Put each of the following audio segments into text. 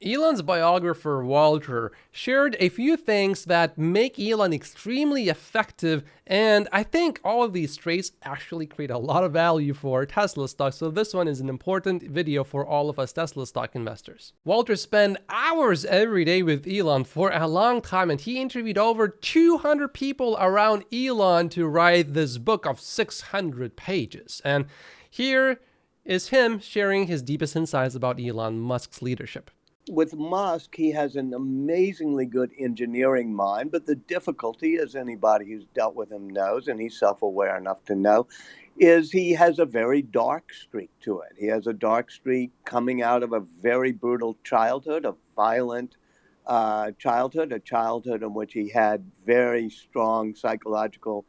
Elon's biographer, Walter, shared a few things that make Elon extremely effective, and I think all of these traits actually create a lot of value for Tesla stock, so this one is an important video for all of us Tesla stock investors. Walter spent hours every day with Elon for a long time, and he interviewed over 200 people around Elon to write this book of 600 pages. And here is him sharing his deepest insights about Elon Musk's leadership. With Musk, he has an amazingly good engineering mind, but the difficulty, as anybody who's dealt with him knows, and he's self-aware enough to know, is he has a very dark streak to it. He has a dark streak coming out of a very brutal childhood, a violent childhood, a childhood in which he had very strong psychological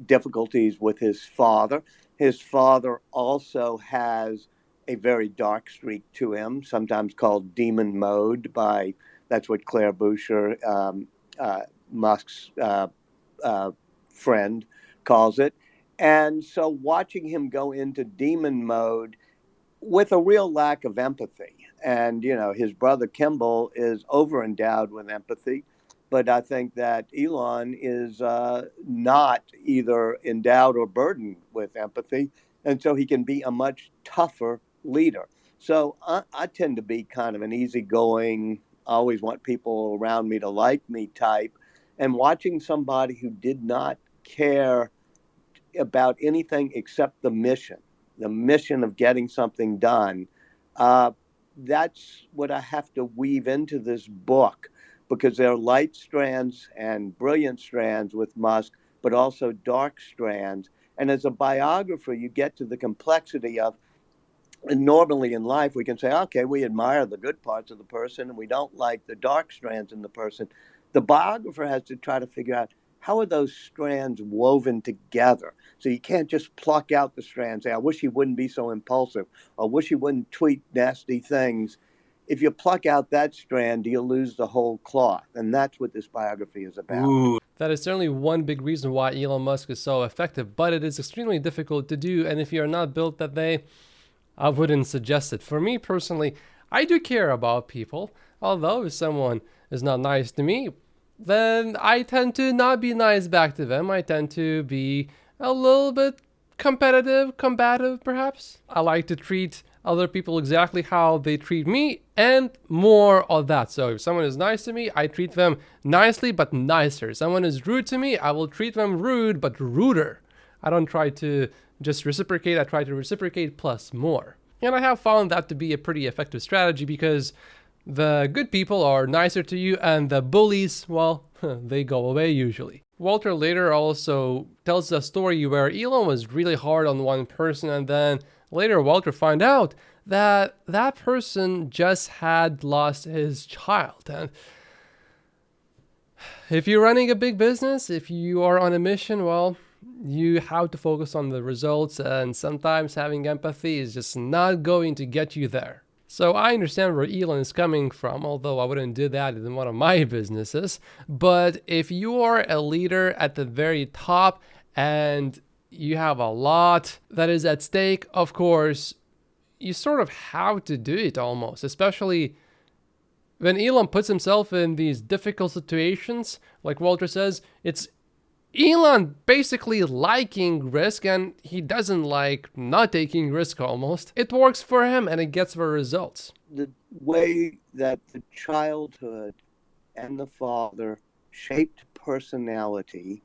difficulties with his father. His father also has a very dark streak to him, sometimes called demon mode by, that's what Claire Boucher, Musk's friend, calls it. And so watching him go into demon mode with a real lack of empathy. And, you know, his brother Kimball is over-endowed with empathy. But I think that Elon is not either endowed or burdened with empathy. And so he can be a much tougher leader. So I tend to be kind of an easygoing, always want people around me to like me type. And watching somebody who did not care about anything except the mission of getting something done, that's what I have to weave into this book, because there are light strands and brilliant strands with Musk, but also dark strands. And as a biographer, you get to the complexity of, and normally in life, we can say, okay, we admire the good parts of the person and we don't like the dark strands in the person. The biographer has to try to figure out, how are those strands woven together? So you can't just pluck out the strands, say, I wish he wouldn't be so impulsive, or I wish he wouldn't tweet nasty things. If you pluck out that strand, you'll lose the whole cloth. And that's what this biography is about. Ooh. That is certainly one big reason why Elon Musk is so effective, but it is extremely difficult to do. And if you're not built that way, I wouldn't suggest it. For me personally, I do care about people. Although if someone is not nice to me, then I tend to not be nice back to them. I tend to be a little bit competitive, combative perhaps. I like to treat other people exactly how they treat me and more of that. So if someone is nice to me, I treat them nicely but nicer. If someone is rude to me, I will treat them rude but ruder. I don't try to just reciprocate, I try to reciprocate plus more. And I have found that to be a pretty effective strategy because the good people are nicer to you and the bullies, well, they go away usually. Walter later also tells a story where Elon was really hard on one person, and then later Walter found out that that person just had lost his child. And if you're running a big business, if you are on a mission, well, you have to focus on the results, and sometimes having empathy is just not going to get you there. So I understand where Elon is coming from, although I wouldn't do that in one of my businesses. But if you are a leader at the very top and you have a lot that is at stake, of course, you sort of have to do it almost, especially when Elon puts himself in these difficult situations. Like Walter says, it's Elon basically liking risk, and he doesn't like not taking risk almost. It works for him and it gets the results. The way that the childhood and the father shaped personality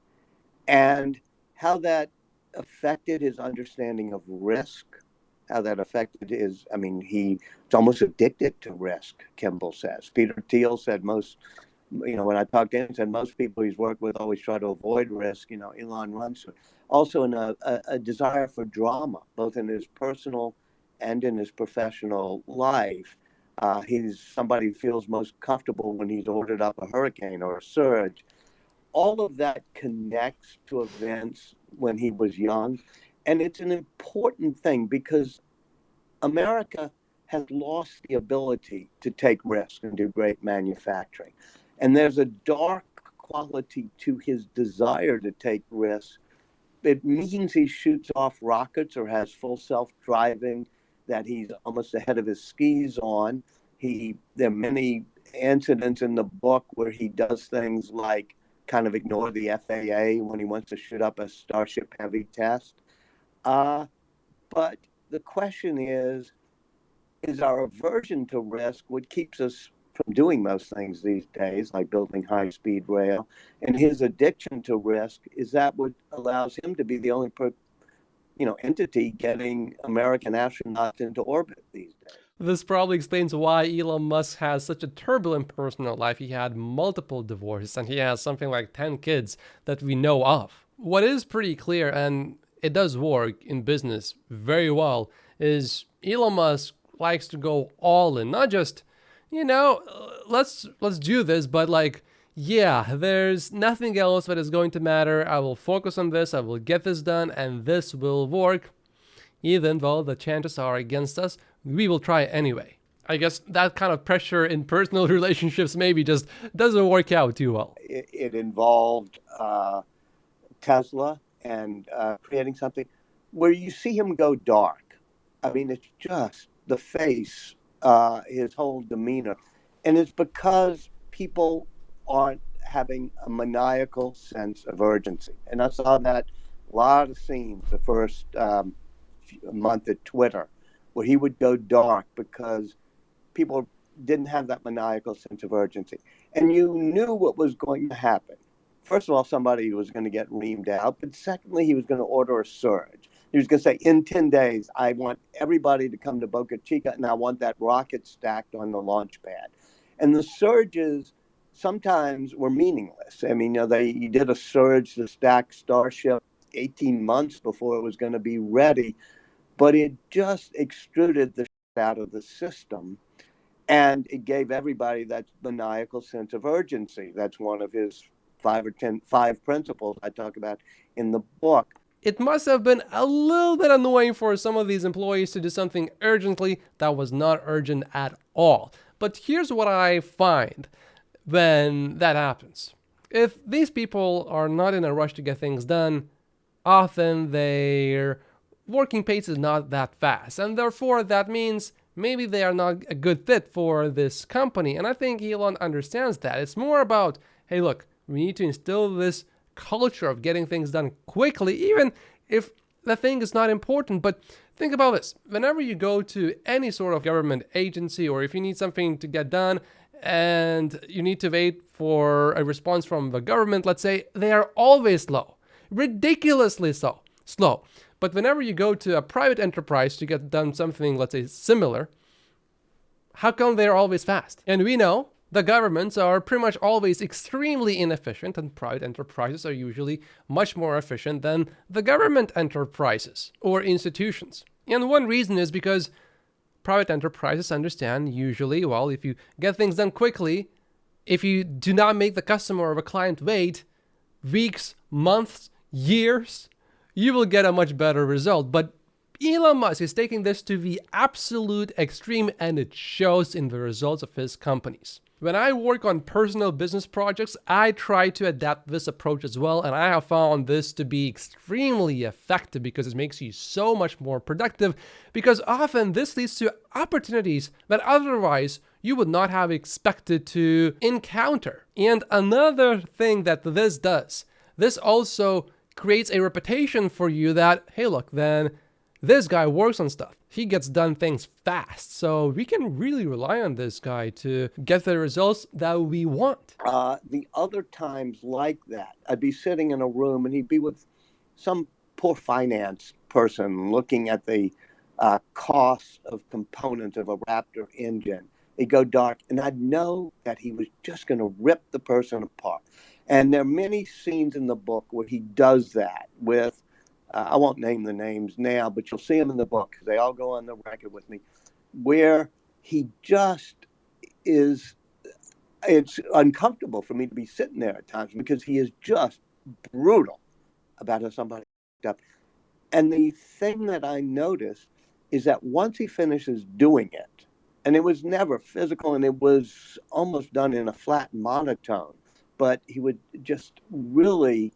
and how that affected his understanding of risk, how that affected his, I mean, he's almost addicted to risk, Kimball says. Peter Thiel said when I talked to him, he said most people he's worked with always try to avoid risk. Elon runs also in a desire for drama, both in his personal and in his professional life. He's somebody who feels most comfortable when he's ordered up a hurricane or a surge. All of that connects to events when he was young. And it's an important thing because America has lost the ability to take risks and do great manufacturing. And there's a dark quality to his desire to take risks. It means he shoots off rockets or has full self-driving that he's almost ahead of his skis on. There are many incidents in the book where he does things like kind of ignore the FAA when he wants to shoot up a Starship Heavy test. Uh, but the question is our aversion to risk what keeps us from doing most things these days, like building high speed rail? And his addiction to risk, is that what allows him to be the only entity getting American astronauts into orbit these days? This probably explains why Elon Musk has such a turbulent personal life. He had multiple divorces and he has something like 10 kids that we know of. What is pretty clear, and it does work in business very well, is Elon Musk likes to go all in. Not just, let's do this, but like, yeah, there's nothing else that is going to matter. I will focus on this, I will get this done, and this will work. Even though the chances are against us, we will try anyway. I guess that kind of pressure in personal relationships maybe just doesn't work out too well. It involved Tesla and creating something where you see him go dark. I mean, it's just the face, his whole demeanor. And it's because people aren't having a maniacal sense of urgency. And I saw that a lot of scenes the first month at Twitter, where he would go dark because people didn't have that maniacal sense of urgency. And you knew what was going to happen. First of all, somebody was going to get reamed out, but secondly, he was going to order a surge. He was going to say, in 10 days, I want everybody to come to Boca Chica, and I want that rocket stacked on the launch pad. And the surges sometimes were meaningless. I mean, he did a surge to stack Starship 18 months before it was going to be ready, but it just extruded the out of the system. And it gave everybody that maniacal sense of urgency. That's one of his five principles I talk about in the book. It must have been a little bit annoying for some of these employees to do something urgently that was not urgent at all. But here's what I find when that happens. If these people are not in a rush to get things done, often their working pace is not that fast. And therefore, that means maybe they are not a good fit for this company. And I think Elon understands that. It's more about, hey, look, we need to instill this culture of getting things done quickly, even if the thing is not important. But think about this. Whenever you go to any sort of government agency, or if you need something to get done and you need to wait for a response from the government, let's say, they are always slow, ridiculously slow. But whenever you go to a private enterprise to get done something, let's say, similar, how come they're always fast? And we know the governments are pretty much always extremely inefficient, and private enterprises are usually much more efficient than the government enterprises or institutions. And one reason is because private enterprises understand usually, well, if you get things done quickly, if you do not make the customer or the client wait weeks, months, years, you will get a much better result. But Elon Musk is taking this to the absolute extreme, and it shows in the results of his companies. When I work on personal business projects, I try to adapt this approach as well, and I have found this to be extremely effective because it makes you so much more productive, because often this leads to opportunities that otherwise you would not have expected to encounter. And another thing that this does, this also creates a reputation for you that, hey, look, then this guy works on stuff. He gets done things fast. So we can really rely on this guy to get the results that we want. The other times like that, I'd be sitting in a room and he'd be with some poor finance person looking at the cost of components of a Raptor engine. He'd go dark, and I'd know that he was just going to rip the person apart. And there are many scenes in the book where he does that with, I won't name the names now, but you'll see them in the book. They all go on the record with me, where he just is, it's uncomfortable for me to be sitting there at times because he is just brutal about how somebody up. And the thing that I noticed is that once he finishes doing it, and it was never physical and it was almost done in a flat monotone, but he would just really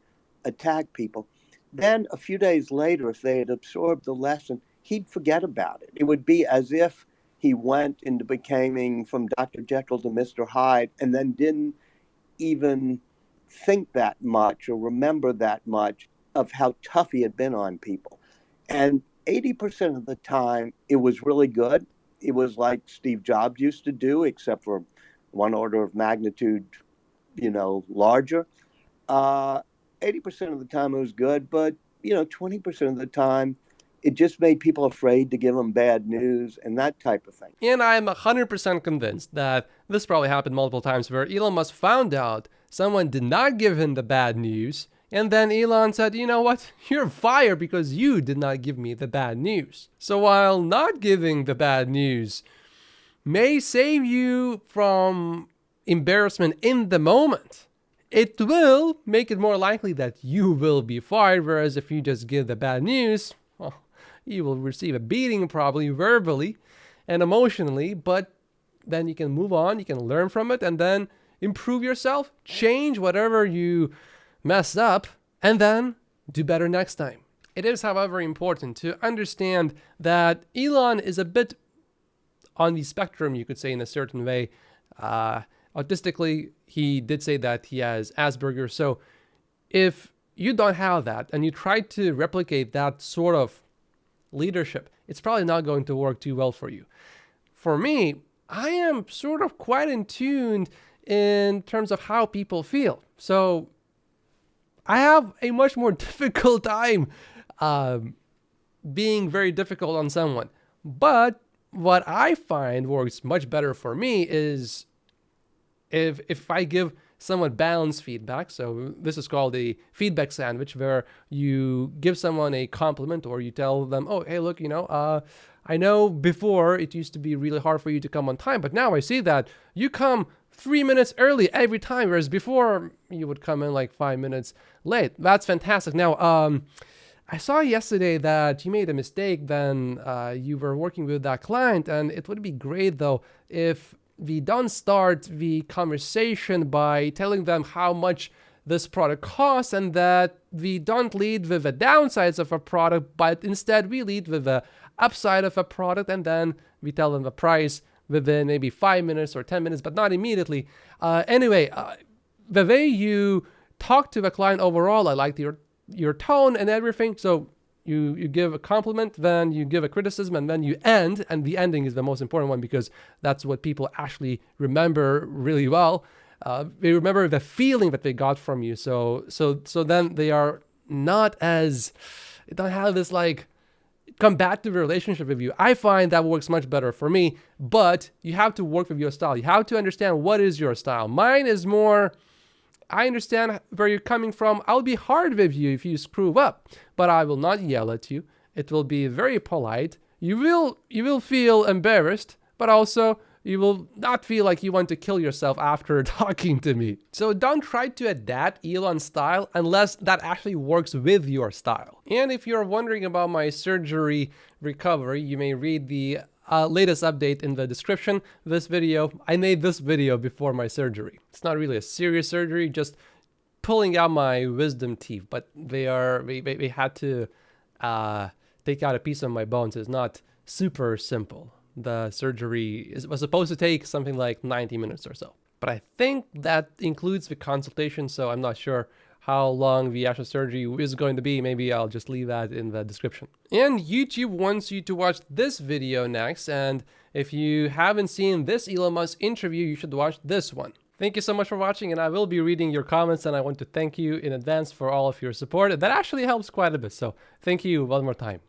attack people. Then a few days later, if they had absorbed the lesson, he'd forget about it. It would be as if he went into becoming from Dr. Jekyll to Mr. Hyde, and then didn't even think that much or remember that much of how tough he had been on people. And 80% of the time, it was really good. It was like Steve Jobs used to do, except for one order of magnitude, larger. Uh, 80% of the time it was good, but 20% of the time it just made people afraid to give them bad news and that type of thing. And I'm 100% convinced that this probably happened multiple times where Elon Musk found out someone did not give him the bad news, and then Elon said, you know what, you're fired because you did not give me the bad news. So while not giving the bad news may save you from embarrassment in the moment, it will make it more likely that you will be fired, whereas if you just give the bad news, well, you will receive a beating probably verbally and emotionally, but then you can move on, you can learn from it, and then improve yourself, change whatever you messed up, and then do better next time. It is, however, important to understand that Elon is a bit on the spectrum, you could say, in a certain way. Autistically, he did say that he has Asperger's. So if you don't have that and you try to replicate that sort of leadership, it's probably not going to work too well for you. For me, I am sort of quite in tune in terms of how people feel. So I have a much more difficult time being very difficult on someone. But what I find works much better for me is if I give someone balanced feedback. So this is called a feedback sandwich, where you give someone a compliment or you tell them, oh, hey, look, I know before it used to be really hard for you to come on time, but now I see that you come 3 minutes early every time, whereas before you would come in like 5 minutes late. That's fantastic. Now, I saw yesterday that you made a mistake when you were working with that client, and it would be great though if we don't start the conversation by telling them how much this product costs, and that we don't lead with the downsides of a product, but instead we lead with the upside of a product, and then we tell them the price within maybe 5 minutes or 10 minutes, but not immediately. Anyway, the way you talk to the client overall, I liked your tone and everything. So you give a compliment, then you give a criticism, and then you end. And the ending is the most important one, because that's what people actually remember really well. They remember the feeling that they got from you. So then they are not as, they don't have this like combative relationship with you. I find that works much better for me, but you have to work with your style. You have to understand what is your style. Mine is more, I understand where you're coming from. I'll be hard with you if you screw up, but I will not yell at you. It will be very polite. You will feel embarrassed, but also you will not feel like you want to kill yourself after talking to me. So don't try to adapt Elon's style unless that actually works with your style. And if you're wondering about my surgery recovery, you may read the latest update in the description. This video, I made this video before my surgery. It's not really a serious surgery, just pulling out my wisdom teeth, but they had to take out a piece of my bones. It's not super simple. The surgery was supposed to take something like 90 minutes or so. But I think that includes the consultation, so I'm not sure how long the actual surgery is going to be. Maybe I'll just leave that in the description. And YouTube wants you to watch this video next, and if you haven't seen this Elon Musk interview, you should watch this one. Thank you so much for watching, and I will be reading your comments, and I want to thank you in advance for all of your support. That actually helps quite a bit, so thank you one more time.